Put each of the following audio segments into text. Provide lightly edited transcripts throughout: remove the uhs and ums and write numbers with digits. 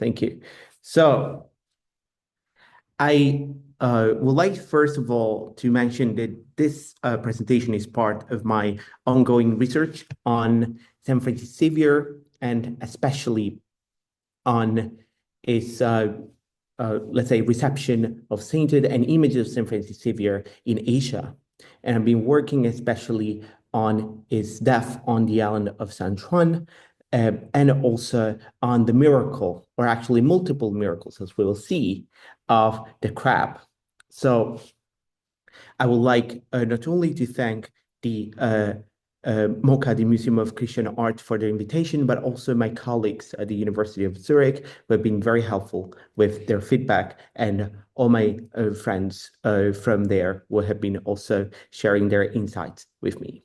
Thank you. So I would like, first of all, to mention that this presentation is part of my ongoing research on St. Francis Xavier, and especially on its, let's say, reception of sainted and images of St. Francis Xavier in Asia. And I've been working especially on his death on the island of San Juan, and also on the miracle, or actually multiple miracles, as we will see, of the crab. So I would like not only to thank the MoCA, the Museum of Christian Art, for their invitation, but also my colleagues at the University of Zürich, who have been very helpful with their feedback, and all my friends from there who have been also sharing their insights with me.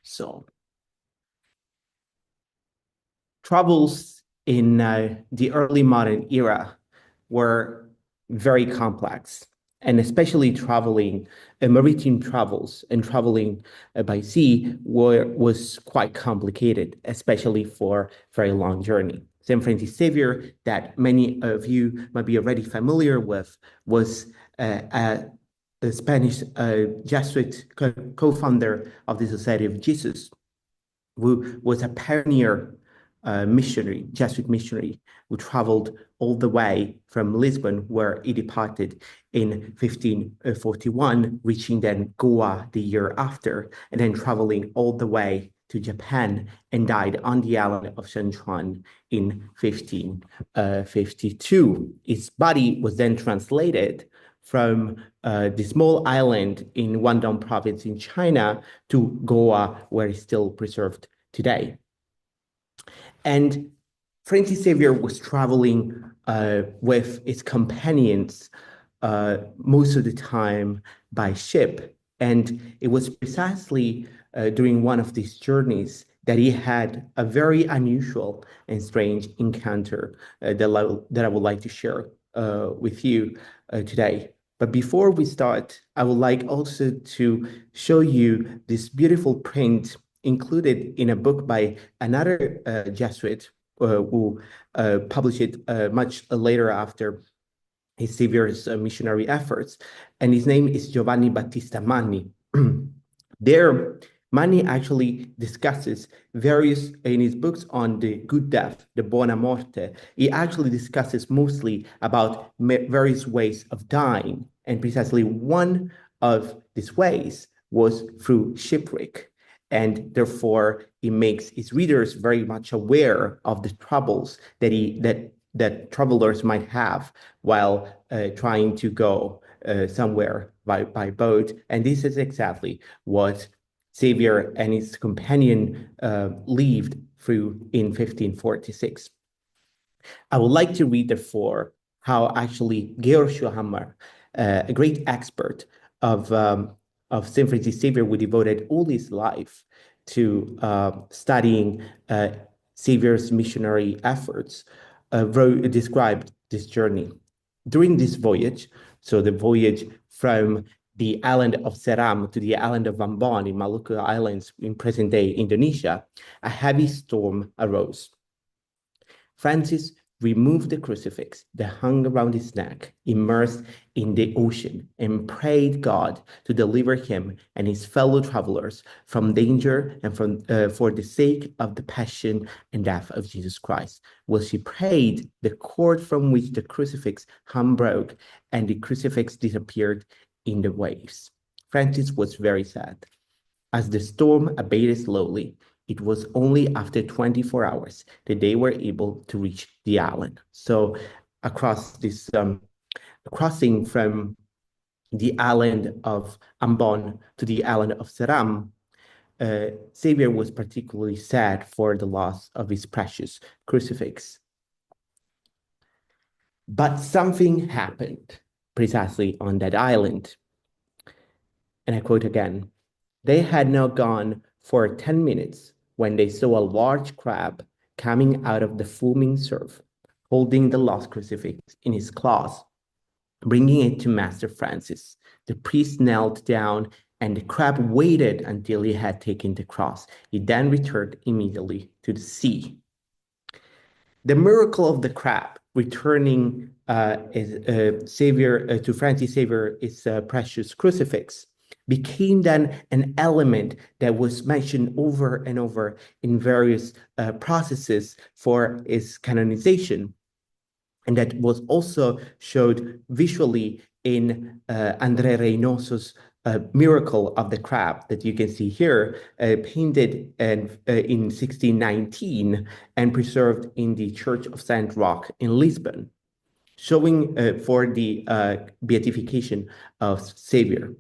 So, travels in the early modern era were very complex, and especially traveling, maritime travels and traveling by sea was quite complicated, especially for very long journey. St. Francis Xavier, that many of you might be already familiar with, was a Spanish Jesuit co-founder of the Society of Jesus, who was a pioneer missionary, Jesuit missionary, who traveled all the way from Lisbon, where he departed in 1541, reaching then Goa the year after, and then traveling all the way to Japan, and died on the island of San Juan in 1552. His body was then translated from the small island in Guangdong province in China to Goa, where it's still preserved today. And Francis Xavier was traveling with his companions most of the time by ship. And it was precisely during one of these journeys that he had a very unusual and strange encounter that I would like to share with you today. But before we start, I would like also to show you this beautiful print included in a book by another Jesuit who published it much later after his Xavier's missionary efforts. And his name is Giovanni Battista Manni. There, Manni actually discusses various, in his books on the good death, the buona morte, he actually discusses mostly about various ways of dying. And precisely one of these ways was through shipwreck. And therefore, he makes his readers very much aware of the troubles that travelers might have while trying to go somewhere by boat. And this is exactly what Xavier and his companion lived through in 1546. I would like to read, therefore, how actually Georg Schuhammer, a great expert of St. Francis Xavier, who devoted all his life to studying Xavier's missionary efforts, described this journey. During this voyage, so the voyage from the island of Seram to the island of Ambon in Maluku Islands in present-day Indonesia, a heavy storm arose. Francis removed the crucifix that hung around his neck, immersed in the ocean, and prayed God to deliver him and his fellow travelers from danger and for the sake of the passion and death of Jesus Christ. While she prayed, the cord from which the crucifix hung broke, and the crucifix disappeared in the waves. Francis was very sad. As the storm abated slowly, it was only after 24 hours that they were able to reach the island. So across this crossing from the island of Ambon to the island of Seram, Xavier was particularly sad for the loss of his precious crucifix. But something happened precisely on that island. And I quote again, "They had now gone for 10 minutes when they saw a large crab coming out of the foaming surf, holding the lost crucifix in his claws, bringing it to Master Francis. The priest knelt down, and the crab waited until he had taken the cross. He then returned immediately to the sea." The miracle of the crab returning Xavier to Francis Xavier is precious crucifix became then an element that was mentioned over and over in various processes for its canonization. And that was also showed visually in André Reynoso's miracle of the crab that you can see here, painted in 1619 and preserved in the Church of Saint Roch in Lisbon, showing for the beatification of Xavier.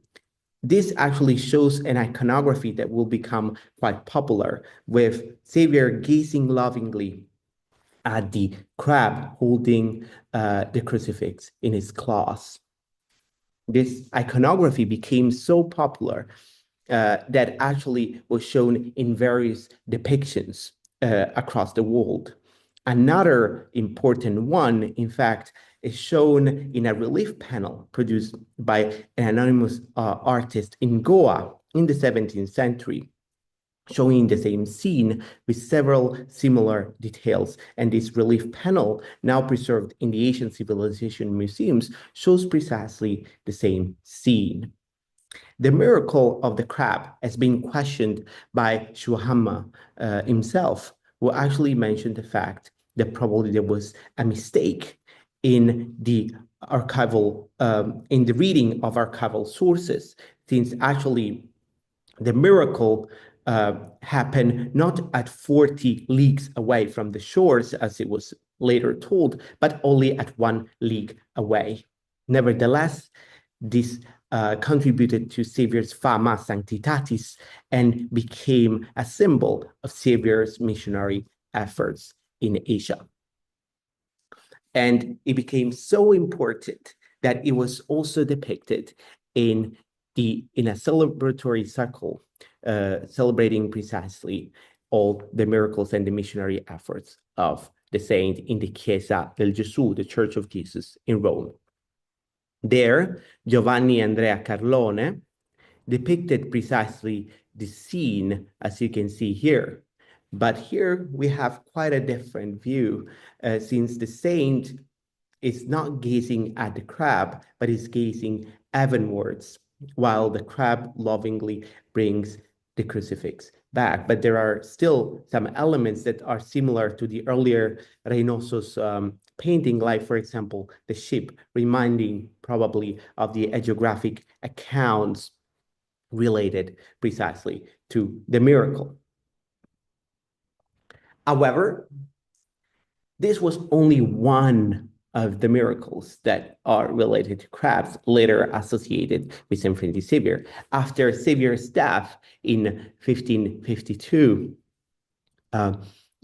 This actually shows an iconography that will become quite popular, with Xavier gazing lovingly at the crab holding the crucifix in his claws. This iconography became so popular that actually was shown in various depictions across the world. Another important one, in fact, is shown in a relief panel produced by an anonymous artist in Goa in the 17th century, showing the same scene with several similar details. And this relief panel, now preserved in the Asian Civilization museums, shows precisely the same scene. The miracle of the crab has been questioned by Shuhama himself, who actually mentioned the fact that probably there was a mistake in the archival, in the reading of archival sources, since actually the miracle happened not at 40 leagues away from the shores, as it was later told, but only at 1 league away. Nevertheless, this contributed to Xavier's fama, sanctitatis, and became a symbol of Xavier's missionary efforts in Asia. And it became so important that it was also depicted in a celebratory circle, celebrating precisely all the miracles and the missionary efforts of the saint in the Chiesa del Gesù, the Church of Jesus in Rome. There, Giovanni Andrea Carlone depicted precisely the scene, as you can see here. But here we have quite a different view, since the saint is not gazing at the crab, but is gazing heavenwards, while the crab lovingly brings the crucifix back. But there are still some elements that are similar to the earlier Reynoso's painting, like, for example, the ship, reminding probably of the hagiographic accounts related precisely to the miracle. However, this was only one of the miracles that are related to crabs, later associated with St. Francis Xavier. After Xavier's death in 1552,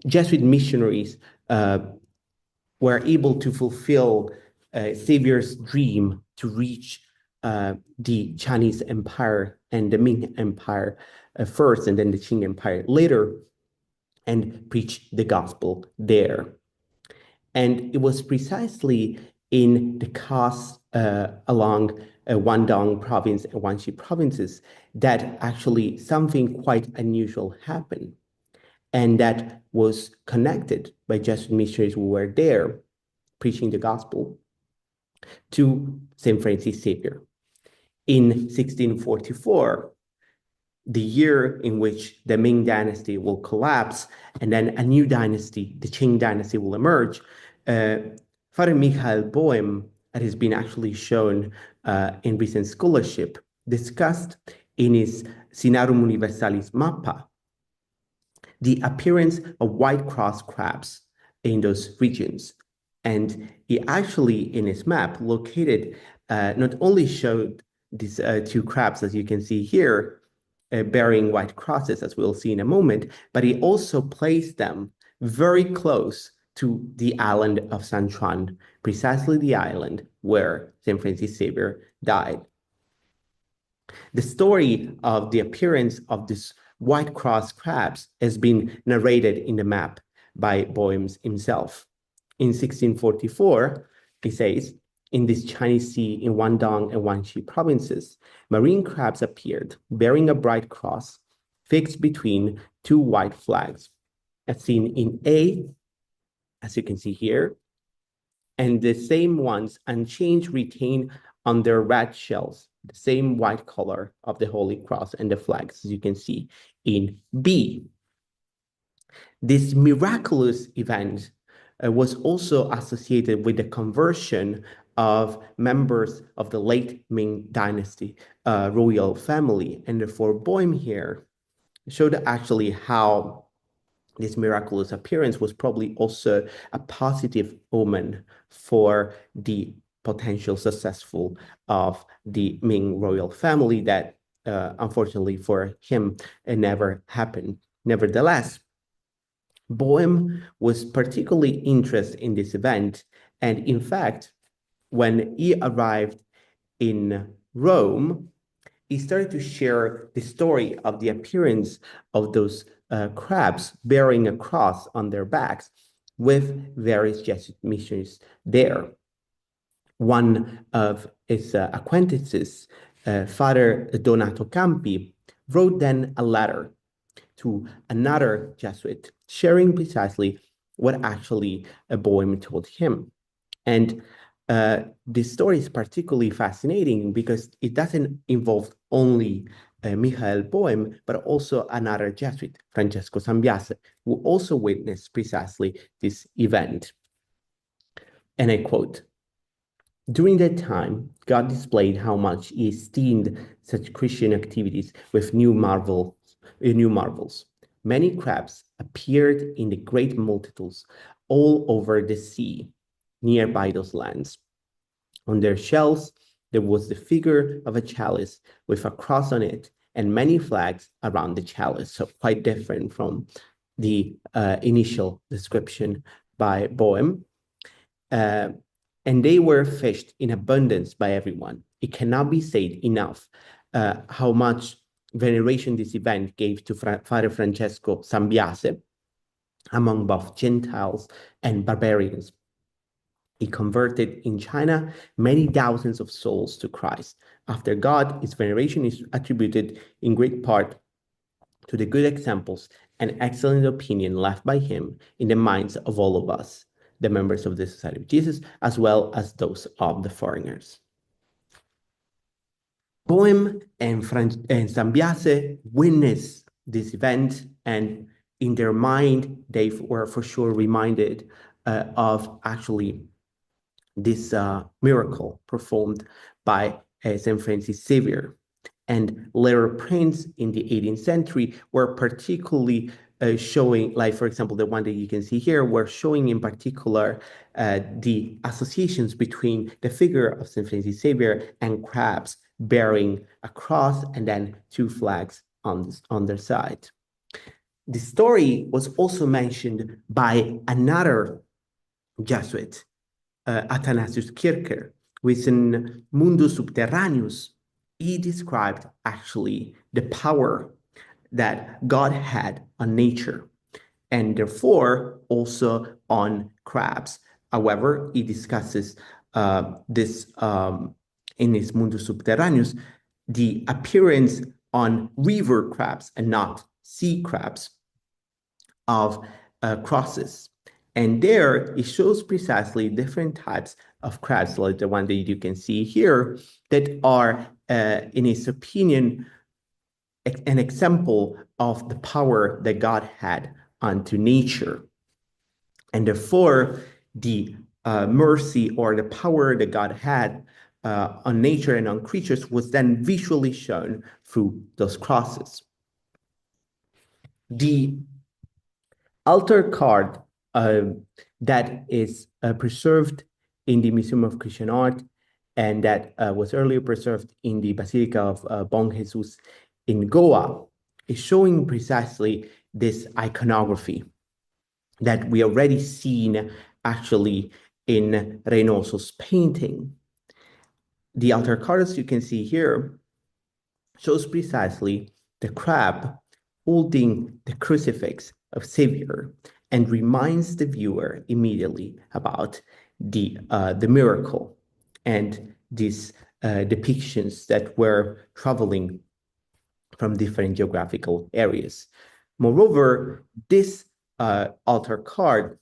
Jesuit missionaries were able to fulfill Xavier's dream to reach the Chinese Empire and the Ming Empire first, and then the Qing Empire later, and preach the gospel there. And it was precisely in the coast along Guangdong province and Guangxi provinces that actually something quite unusual happened. And that was connected by Jesuit missionaries who were there preaching the gospel to St. Francis Xavier. In 1644, the year in which the Ming dynasty will collapse and then a new dynasty, the Qing dynasty, will emerge, Father Michael Boehm, that has been actually shown in recent scholarship, discussed in his Sinarum Universalis Mappa the appearance of white cross crabs in those regions. And he actually, in his map, located, not only showed these 2 crabs, as you can see here, bearing white crosses, as we'll see in a moment, but he also placed them very close to the island of San Juan, precisely the island where St. Francis Xavier died. The story of the appearance of these white cross crabs has been narrated in the map by Boehm himself. In 1644, he says, in this Chinese Sea in Guangdong and Guangxi provinces, marine crabs appeared, bearing a bright cross fixed between 2 white flags, as seen in A as you can see here, and the same ones unchanged retain on their red shells the same white color of the Holy Cross and the flags, as you can see in B. This miraculous event was also associated with the conversion of members of the late Ming Dynasty royal family, and therefore Boehm here showed actually how this miraculous appearance was probably also a positive omen for the potential successful of the Ming royal family that unfortunately for him it never happened. Nevertheless, Boehm was particularly interested in this event, and in fact, when he arrived in Rome, he started to share the story of the appearance of those crabs bearing a cross on their backs with various Jesuit missionaries there. One of his acquaintances, Father Donato Campi, wrote then a letter to another Jesuit, sharing precisely what actually Boehm told him. And this story is particularly fascinating because it doesn't involve only Michael Boehm, but also another Jesuit, Francesco Sambiase, who also witnessed precisely this event. And I quote, "During that time, God displayed how much he esteemed such Christian activities with new marvels. Many crabs appeared in the great multitudes all over the sea, nearby those lands. On their shells, there was the figure of a chalice with a cross on it and many flags around the chalice." So quite different from the initial description by Boehm. And they were fished in abundance by everyone. It cannot be said enough how much veneration this event gave to Father Francesco Sambiase among both Gentiles and barbarians. He converted in China many thousands of souls to Christ. After God, his veneration is attributed in great part to the good examples and excellent opinion left by him in the minds of all of us, the members of the Society of Jesus, as well as those of the foreigners. Boehm and Sambiase witnessed this event, and in their mind, they were for sure reminded of actually this miracle performed by St. Francis Xavier. And later prints in the 18th century were particularly showing, like, for example, the one that you can see here, were showing in particular the associations between the figure of St. Francis Xavier and crabs bearing a cross and then two flags on their side. The story was also mentioned by another Jesuit, Athanasius Kircher, with in Mundus Subterraneus. He described actually the power that God had on nature and therefore also on crabs. However, he discusses this in his Mundus Subterraneus, the appearance on river crabs and not sea crabs of crosses. And there it shows precisely different types of crabs, like the one that you can see here, that are, in his opinion, an example of the power that God had unto nature. And therefore, the mercy or the power that God had on nature and on creatures was then visually shown through those crosses. The altar card that is preserved in the Museum of Christian Art and that was earlier preserved in the Basilica of Bon Jesus in Goa is showing precisely this iconography that we already seen actually in Reynoso's painting. The altar card, as you can see here, shows precisely the crab holding the crucifix of Xavier and reminds the viewer immediately about the miracle and these depictions that were traveling from different geographical areas. Moreover, this altar card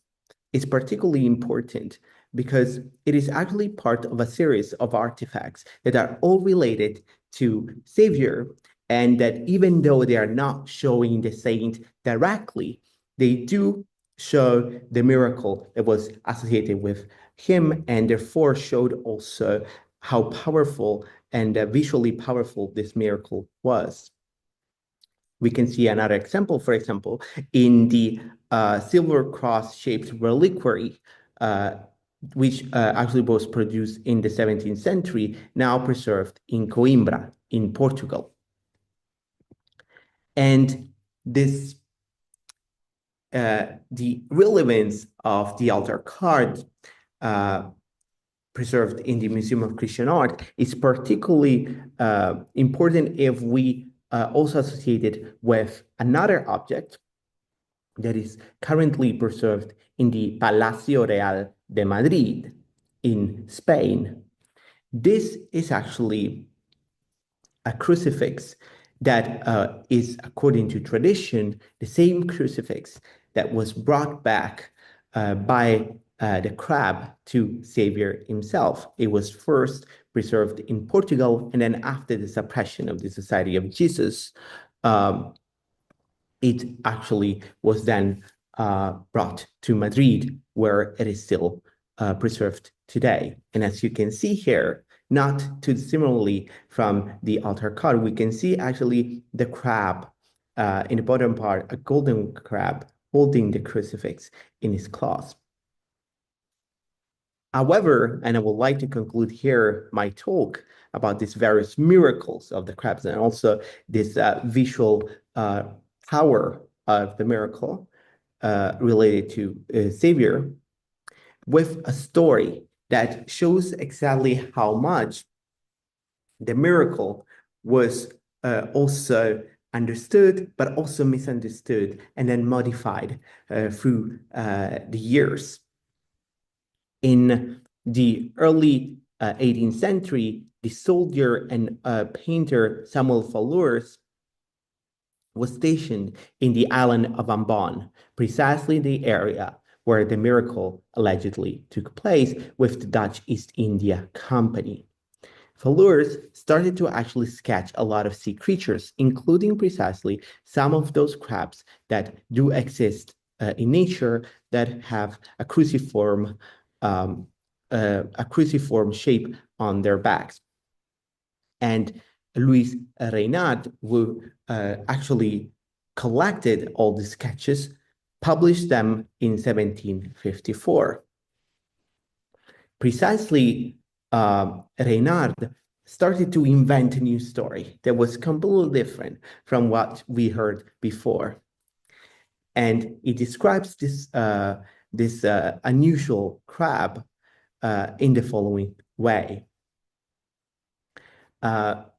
is particularly important because it is actually part of a series of artifacts that are all related to Xavier, and that even though they are not showing the saint directly, they do show the miracle that was associated with him, and therefore showed also how powerful and visually powerful this miracle was. We can see another example, for example, in the silver cross-shaped reliquary, which actually was produced in the 17th century, now preserved in Coimbra, in Portugal. And this, the relevance of the altar card preserved in the Museum of Christian Art is particularly important if we also associate it with another object that is currently preserved in the Palacio Real de Madrid in Spain. This is actually a crucifix that is, according to tradition, the same crucifix that was brought back by the crab to Xavier himself. It was first preserved in Portugal, and then after the suppression of the Society of Jesus, it actually was then brought to Madrid, where it is still preserved today. And as you can see here, not too similarly from the altar card, we can see actually the crab in the bottom part, a golden crab holding the crucifix in his claws. However, and I would like to conclude here my talk about these various miracles of the crabs and also this visual power of the miracle related to Xavier, with a story that shows exactly how much the miracle was also understood, but also misunderstood and then modified through the years. In the early 18th century, the soldier and painter Samuel Fallours was stationed in the island of Ambon, precisely the area where the miracle allegedly took place with the Dutch East India Company. Fallours started to actually sketch a lot of sea creatures, including precisely some of those crabs that do exist in nature that have a cruciform shape on their backs. And Louis Reynard, who actually collected all the sketches, published them in 1754. Precisely, Reynard started to invent a new story that was completely different from what we heard before. And it describes this unusual crab in the following way.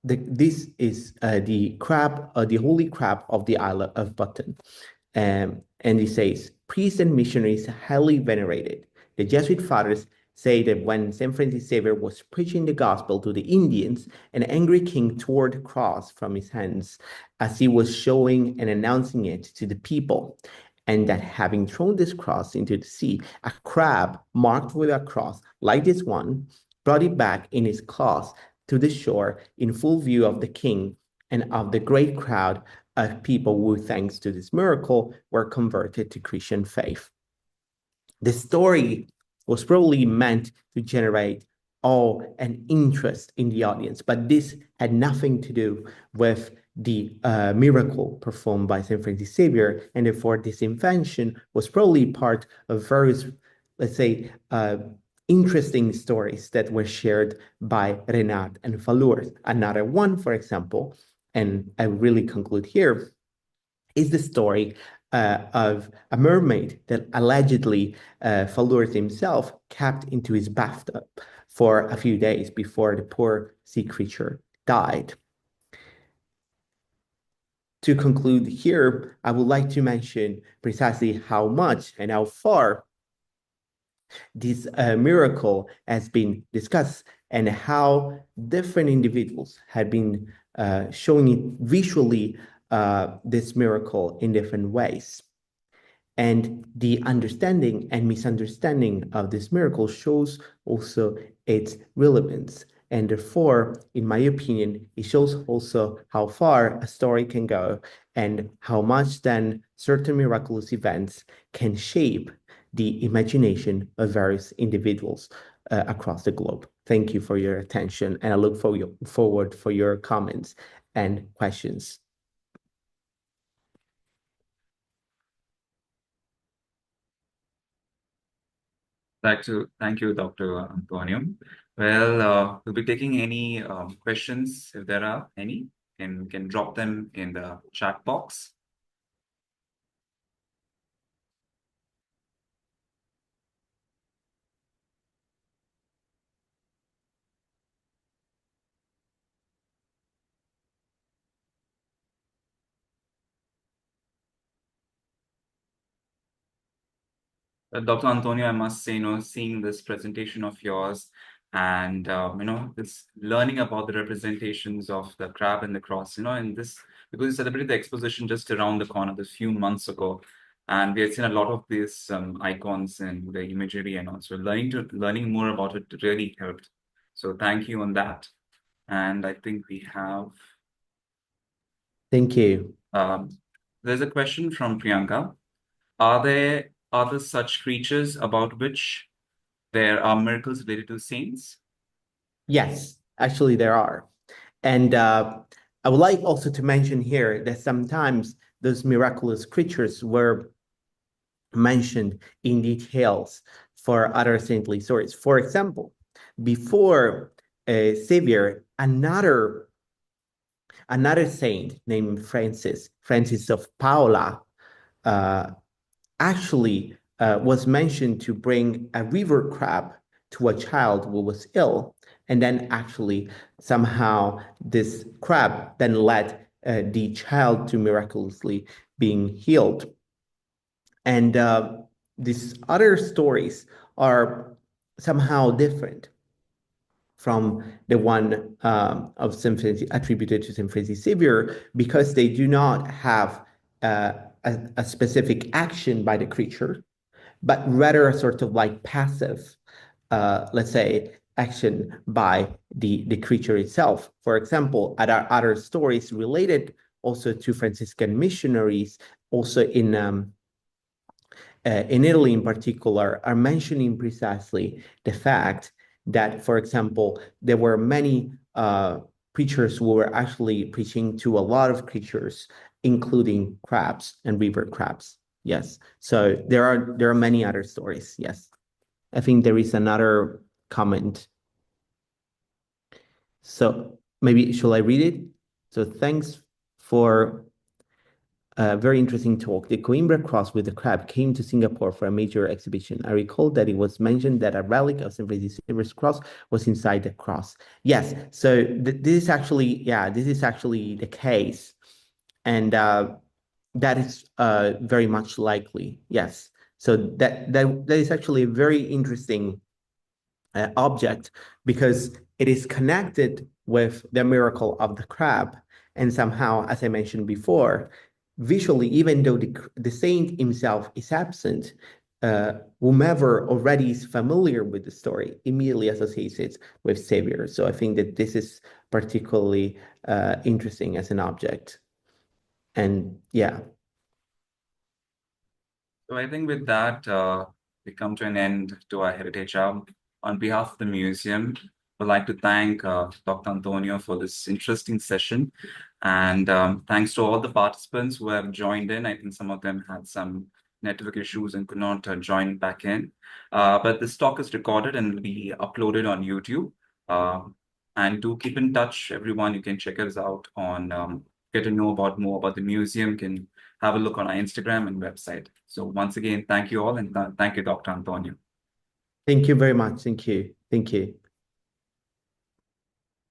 This is the crab, the holy crab of the Isle of Button. And it says, priests and missionaries highly venerated. The Jesuit fathers say that when St. Francis Xavier was preaching the gospel to the Indians, an angry king tore the cross from his hands as he was showing and announcing it to the people, and that having thrown this cross into the sea, a crab marked with a cross like this one brought it back in his claws to the shore in full view of the king and of the great crowd of people who, thanks to this miracle, were converted to Christian faith. The story was probably meant to generate awe and interest in the audience, but this had nothing to do with the miracle performed by St. Francis Xavier, and therefore this invention was probably part of various, let's say, interesting stories that were shared by Renard and Fallours. Another one, for example, and I really conclude here, is the story of a mermaid that allegedly Fallours himself kept into his bathtub for a few days before the poor sea creature died. To conclude here, I would like to mention precisely how much and how far this miracle has been discussed and how different individuals have been showing it visually, this miracle in different ways. And the understanding and misunderstanding of this miracle shows also its relevance. And therefore, in my opinion, it shows also how far a story can go and how much then certain miraculous events can shape the imagination of various individuals across the globe. Thank you for your attention, and I look forward for your comments and questions. Thank you, Dr. Antonio. Well, we'll be taking any questions if there are any. Can drop them in the chat box. Dr. Antonio, I must say, seeing this presentation of yours and, this learning about the representations of the crab and the cross, and this, because we celebrated the exposition just around the corner this few months ago, and we had seen a lot of these icons and the imagery and also learning more about it really helped. So thank you on that. And I think we have. Thank you. There's a question from Priyanka. Are there other such creatures about which there are miracles related to saints? Yes, actually there are. And I would like also to mention here that sometimes those miraculous creatures were mentioned in details for other saintly stories. For example, before Xavier, another saint named Francis of Paula, actually was mentioned to bring a river crab to a child who was ill. And then actually somehow this crab then led the child to miraculously being healed. And these other stories are somehow different from the one of Saint Francis, attributed to Saint Francis Xavier, because they do not have a specific action by the creature, but rather a sort of like passive, let's say, action by the creature itself. For example, other stories related also to Franciscan missionaries, also in Italy in particular, are mentioning precisely the fact that, for example, there were many preachers who were actually preaching to a lot of creatures, including crabs and river crabs. Yes. So there are many other stories. Yes. I think there is another comment. So maybe should I read it? So thanks for a very interesting talk. The Coimbra cross with the crab came to Singapore for a major exhibition. I recall that it was mentioned that a relic of St. Francis Xavier's cross was inside the cross. Yes, so this is actually, this is actually the case. And that is very much likely. Yes. So that is actually a very interesting object because it is connected with the miracle of the crab. And somehow, as I mentioned before, visually, even though the saint himself is absent, whomever already is familiar with the story immediately associates it with Xavier. So I think that this is particularly interesting as an object. And yeah. So I think with that, we come to an end to our Heritage Hour. On behalf of the museum, I'd like to thank Dr. Antonio for this interesting session. And thanks to all the participants who have joined in. I think some of them had some network issues and could not join back in. But this talk is recorded and will be uploaded on YouTube. And do keep in touch, everyone. You can check us out on, get to know about more about the museum, can have a look on our Instagram and website. So once again, thank you all, and thank you, Dr. Antonio. Thank you very much. Thank you. Thank you.